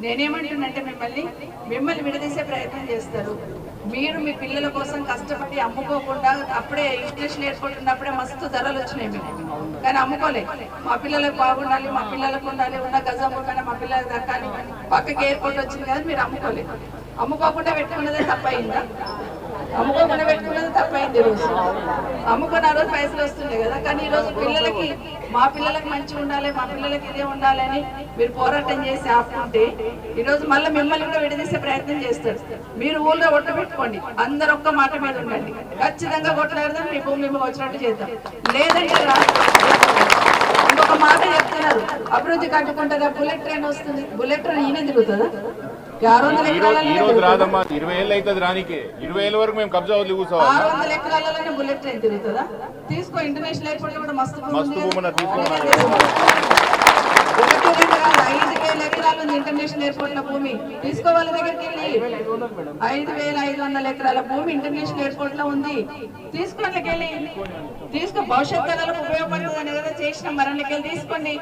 నేనేమంటున్నంటే మిమ్మల్ని విడదీసే ప్రయత్నం చేస్తారు. మీరు మీ పిల్లల కోసం కష్టపడి అమ్ముకోకుండా అప్పుడే ఇంటర్నేషనల్ ఎయిర్పోర్ట్ ఉన్నప్పుడే మస్తు ధరలు వచ్చినాయి మీకు, కానీ అమ్ముకోలేదు. మా పిల్లలకు బాగుండాలి, మా పిల్లలకు ఉండాలి, ఉన్న గజం పైన మా పిల్లలకు దక్కాలి, పక్కకి ఎయిర్పోర్ట్ వచ్చింది కదా మీరు అమ్ముకోలేదు. అమ్ముకోకుండా పెట్టుకున్నదే తప్పయిందా? అమ్ముకోకుండా పెట్టుకున్నది తప్పైంది. ఈరోజు అమ్ముకున్న రోజు పైసలు వస్తుండే కదా, కానీ ఈరోజు పిల్లలకి మా పిల్లలకి మంచిగా ఉండాలి, మా పిల్లలకి ఇదే ఉండాలని మీరు పోరాటం చేసి ఆపుకుంటే ఈరోజు మళ్ళీ మిమ్మల్ని కూడా విడదీసే ప్రయత్నం చేస్తారు. మీరు ఊళ్ళో ఒట్టు పెట్టుకోండి, అందరు ఒక్క మాట మీద ఉండండి, ఖచ్చితంగా కొట్లాడదాం, మీ భూమి మేము వచ్చినట్టు చేద్దాం. లేదంటే ఇంకొక మాట చెప్తున్నారు, అభివృద్ధి కట్టుకుంటారా, బుల్లెట్ ట్రైన్ వస్తుంది. బుల్లెట్ ట్రైన్ ఈయన తిరుగుతుందా? 600 ఎకరాలలోనే బుల్లెట్ ట్రైన్ తిరుగుతుందా? తీసుకో, ఇంటర్నేషనల్ ఎయిర్పోర్ట్ కూడా మస్తు 5,000 ఎకరాలు ఉంది ఇంటర్నేషనల్ ఎయిర్పోర్ట్ లో భూమి. తీసుకో, వాళ్ళ దగ్గరికి వెళ్ళి 5,500 ఎకరాల భూమి ఇంటర్నేషనల్ ఎయిర్పోర్ట్ లో ఉంది. తీసుకో, భవిష్యత్ తరాలకు ఉపయోగపడుతుంది అని కదా చేసిన మరణకెళ్ళి తీసుకోండి.